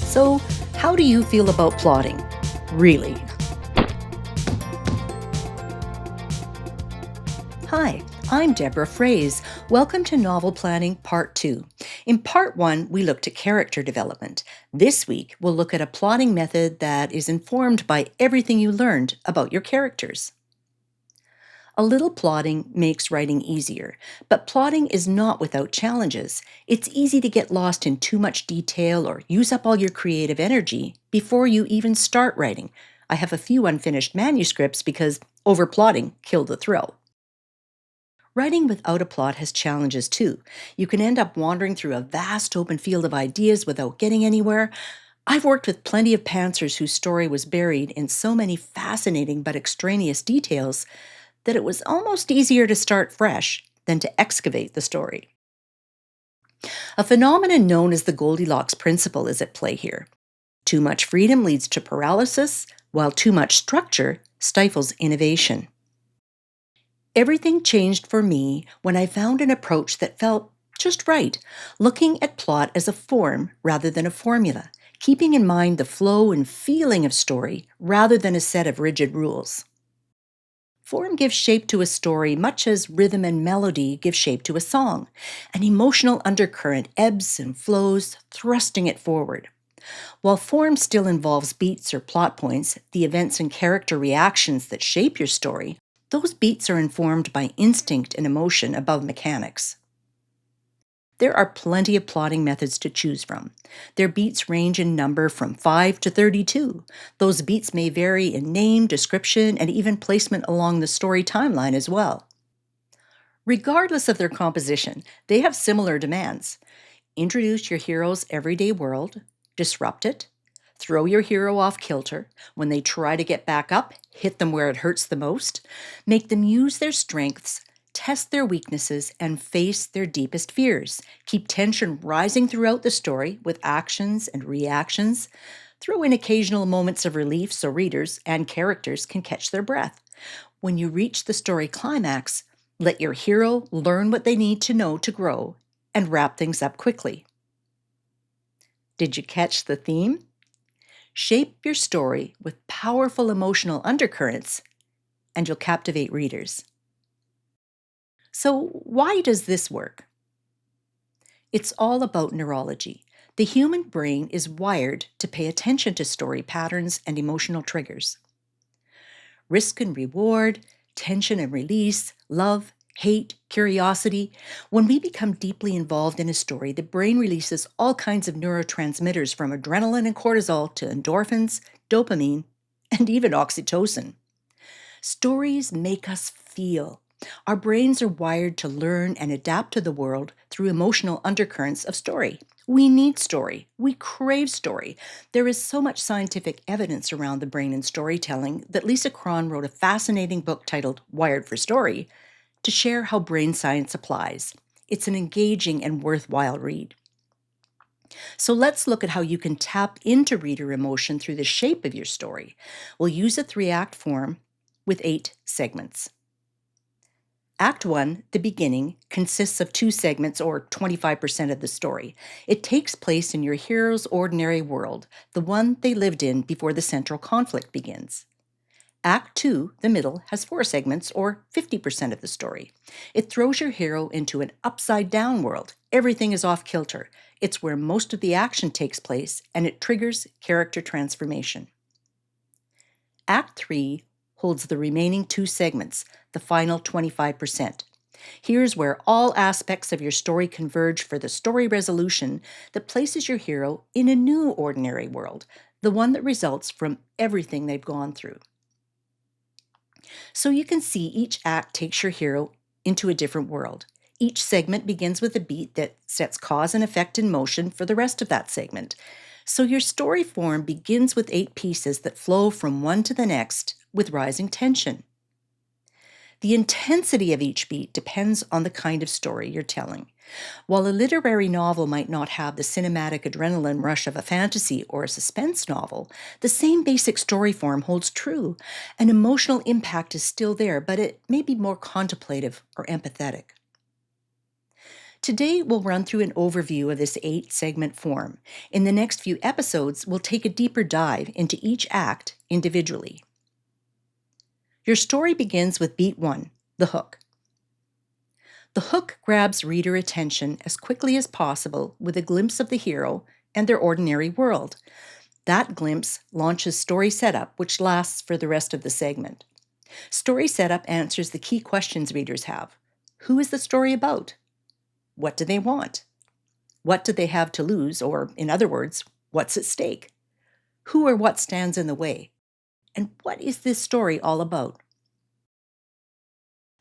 So, how do you feel about plotting? Really? Hi, I'm Deborah Fraze. Welcome to Novel Planning Part 2. In Part 1, we looked at character development. This week, we'll look at a plotting method that is informed by everything you learned about your characters. A little plotting makes writing easier, but plotting is not without challenges. It's easy to get lost in too much detail or use up all your creative energy before you even start writing. I have a few unfinished manuscripts because overplotting killed the thrill. Writing without a plot has challenges too. You can end up wandering through a vast open field of ideas without getting anywhere. I've worked with plenty of pantsers whose story was buried in so many fascinating but extraneous details that it was almost easier to start fresh than to excavate the story. A phenomenon known as the Goldilocks principle is at play here. Too much freedom leads to paralysis, while too much structure stifles innovation. Everything changed for me when I found an approach that felt just right, looking at plot as a form rather than a formula, keeping in mind the flow and feeling of story rather than a set of rigid rules. Form gives shape to a story much as rhythm and melody give shape to a song. An emotional undercurrent ebbs and flows, thrusting it forward. While form still involves beats or plot points, the events and character reactions that shape your story, those beats are informed by instinct and emotion above mechanics. There are plenty of plotting methods to choose from. Their beats range in number from 5 to 32. Those beats may vary in name, description, and even placement along the story timeline as well. Regardless of their composition, they have similar demands. Introduce your hero's everyday world, disrupt it, throw your hero off kilter. When they try to get back up, hit them where it hurts the most. Make them use their strengths, test their weaknesses, and face their deepest fears. Keep tension rising throughout the story with actions and reactions. Throw in occasional moments of relief so readers and characters can catch their breath. When you reach the story climax, let your hero learn what they need to know to grow and wrap things up quickly. Did you catch the theme? Shape your story with powerful emotional undercurrents, and you'll captivate readers. So, why does this work? It's all about neurology. The human brain is wired to pay attention to story patterns and emotional triggers. Risk and reward, tension and release, love, hate, curiosity. When we become deeply involved in a story, the brain releases all kinds of neurotransmitters from adrenaline and cortisol to endorphins, dopamine, and even oxytocin. Stories make us feel. Our brains are wired to learn and adapt to the world through emotional undercurrents of story. We need story. We crave story. There is so much scientific evidence around the brain and storytelling that Lisa Cron wrote a fascinating book titled Wired for Story to share how brain science applies. It's an engaging and worthwhile read. So let's look at how you can tap into reader emotion through the shape of your story. We'll use a 3-act form with 8 segments. Act 1, the beginning, consists of 2 segments or 25% of the story. It takes place in your hero's ordinary world, the one they lived in before the central conflict begins. Act 2, the middle, has 4 segments or 50% of the story. It throws your hero into an upside-down world. Everything is off kilter. It's where most of the action takes place, and it triggers character transformation. Act 3 holds the remaining 2 segments, the final 25%. Here's where all aspects of your story converge for the story resolution that places your hero in a new ordinary world, the one that results from everything they've gone through. So you can see each act takes your hero into a different world. Each segment begins with a beat that sets cause and effect in motion for the rest of that segment. So your story form begins with 8 pieces that flow from one to the next with rising tension. The intensity of each beat depends on the kind of story you're telling. While a literary novel might not have the cinematic adrenaline rush of a fantasy or a suspense novel, the same basic story form holds true. An emotional impact is still there, but it may be more contemplative or empathetic. Today, we'll run through an overview of this 8-segment form. In the next few episodes, we'll take a deeper dive into each act individually. Your story begins with beat 1, the hook. The hook grabs reader attention as quickly as possible with a glimpse of the hero and their ordinary world. That glimpse launches story setup, which lasts for the rest of the segment. Story setup answers the key questions readers have. Who is the story about? What do they want? What do they have to lose? Or, in other words, what's at stake? Who or what stands in the way? And what is this story all about?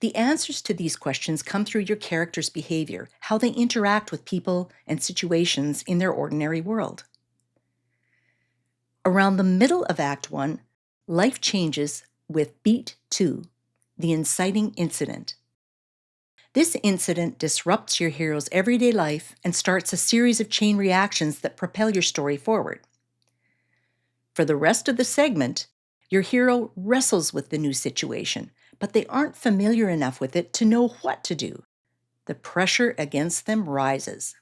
The answers to these questions come through your character's behavior, how they interact with people and situations in their ordinary world. Around the middle of Act 1, life changes with beat 2, the inciting incident. This incident disrupts your hero's everyday life and starts a series of chain reactions that propel your story forward. For the rest of the segment, your hero wrestles with the new situation, but they aren't familiar enough with it to know what to do. The pressure against them rises.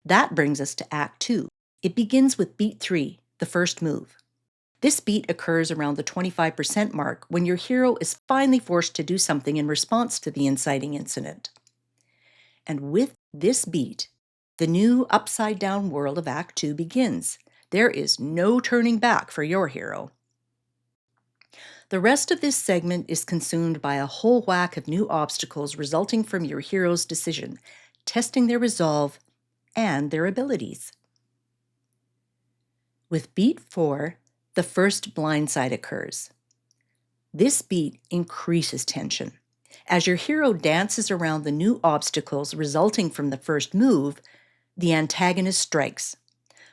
That brings us to Act 2. It begins with beat 3, the first move. This beat occurs around the 25% mark when your hero is finally forced to do something in response to the inciting incident. And with this beat, the new upside-down world of Act 2 begins. There is no turning back for your hero. The rest of this segment is consumed by a whole whack of new obstacles resulting from your hero's decision, testing their resolve and their abilities. With beat 4, the first blindside occurs. This beat increases tension. As your hero dances around the new obstacles resulting from the first move, the antagonist strikes.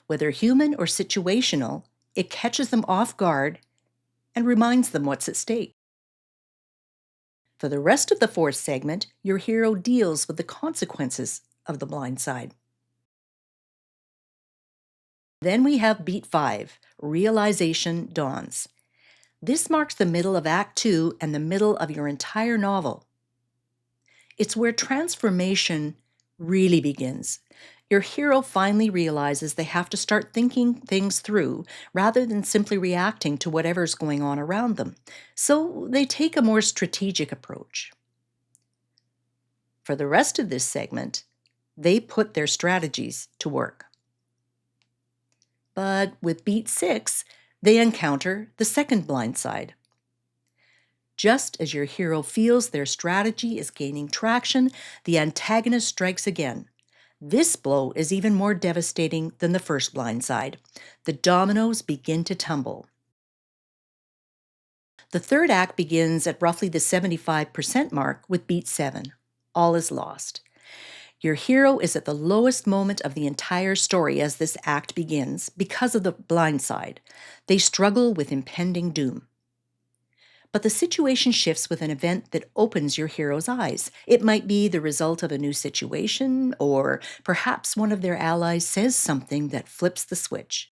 Whether human or situational, it catches them off guard and reminds them what's at stake. For the rest of the 4th segment, your hero deals with the consequences of the blindside. Then we have beat 5, realization dawns. This marks the middle of Act 2 and the middle of your entire novel. It's where transformation really begins. Your hero finally realizes they have to start thinking things through rather than simply reacting to whatever's going on around them. So they take a more strategic approach. For the rest of this segment, they put their strategies to work. But with beat 6, they encounter the second blindside. Just as your hero feels their strategy is gaining traction, the antagonist strikes again. This blow is even more devastating than the first blindside. The dominoes begin to tumble. The 3rd act begins at roughly the 75% mark with beat 7. All is lost. Your hero is at the lowest moment of the entire story as this act begins because of the blindside. They struggle with impending doom. But the situation shifts with an event that opens your hero's eyes. It might be the result of a new situation, or perhaps one of their allies says something that flips the switch.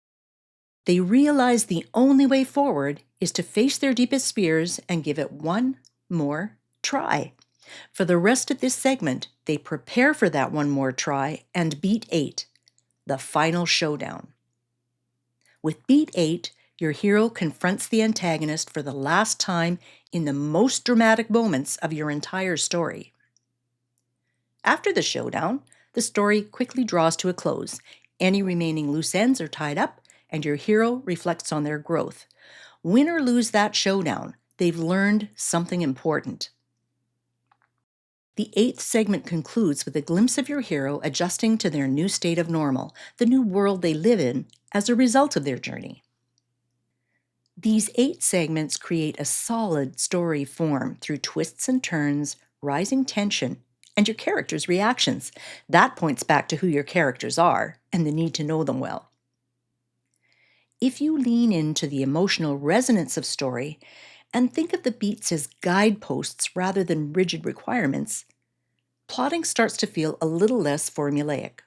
They realize the only way forward is to face their deepest fears and give it one more try. For the rest of this segment, they prepare for that one more try and beat 8, the final showdown. With beat 8, your hero confronts the antagonist for the last time in the most dramatic moments of your entire story. After the showdown, the story quickly draws to a close. Any remaining loose ends are tied up, and your hero reflects on their growth. Win or lose that showdown, they've learned something important. The 8th segment concludes with a glimpse of your hero adjusting to their new state of normal, the new world they live in as a result of their journey. These 8 segments create a solid story form through twists and turns, rising tension, and your characters' reactions. That points back to who your characters are and the need to know them well. If you lean into the emotional resonance of story and think of the beats as guideposts rather than rigid requirements, plotting starts to feel a little less formulaic.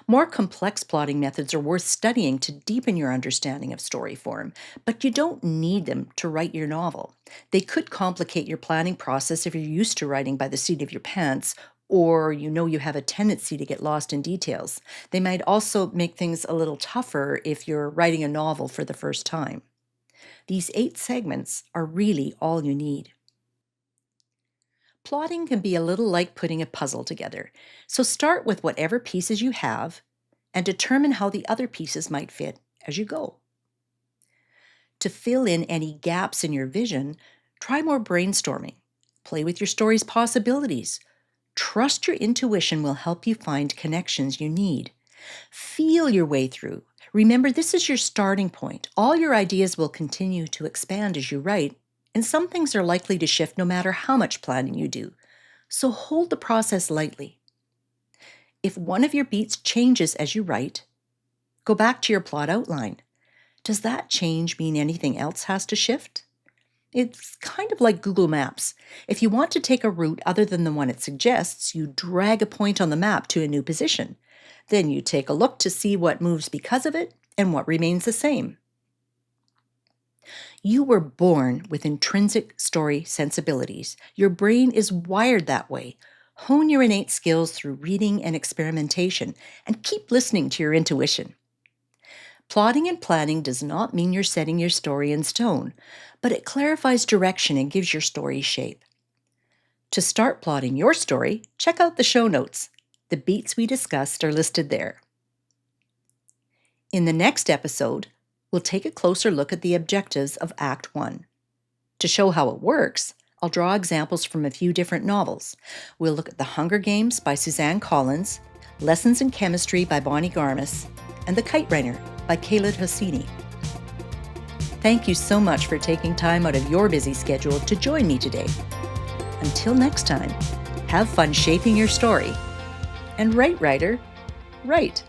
More complex plotting methods are worth studying to deepen your understanding of story form, but you don't need them to write your novel. They could complicate your planning process if you're used to writing by the seat of your pants, or you know you have a tendency to get lost in details. They might also make things a little tougher if you're writing a novel for the first time. These 8 segments are really all you need. Plotting can be a little like putting a puzzle together. So start with whatever pieces you have and determine how the other pieces might fit as you go. To fill in any gaps in your vision, try more brainstorming. Play with your story's possibilities. Trust your intuition will help you find connections you need. Feel your way through. Remember, this is your starting point. All your ideas will continue to expand as you write, and some things are likely to shift no matter how much planning you do. So hold the process lightly. If one of your beats changes as you write, go back to your plot outline. Does that change mean anything else has to shift? It's kind of like Google Maps. If you want to take a route other than the one it suggests, you drag a point on the map to a new position. Then you take a look to see what moves because of it and what remains the same. You were born with intrinsic story sensibilities. Your brain is wired that way. Hone your innate skills through reading and experimentation, and keep listening to your intuition. Plotting and planning does not mean you're setting your story in stone, but it clarifies direction and gives your story shape. To start plotting your story, check out the show notes. The beats we discussed are listed there. In the next episode, we'll take a closer look at the objectives of Act 1. To show how it works, I'll draw examples from a few different novels. We'll look at The Hunger Games by Suzanne Collins, Lessons in Chemistry by Bonnie Garmis, and The Kite Runner by Khaled Hosseini. Thank you so much for taking time out of your busy schedule to join me today. Until next time, have fun shaping your story. And write, writer, write.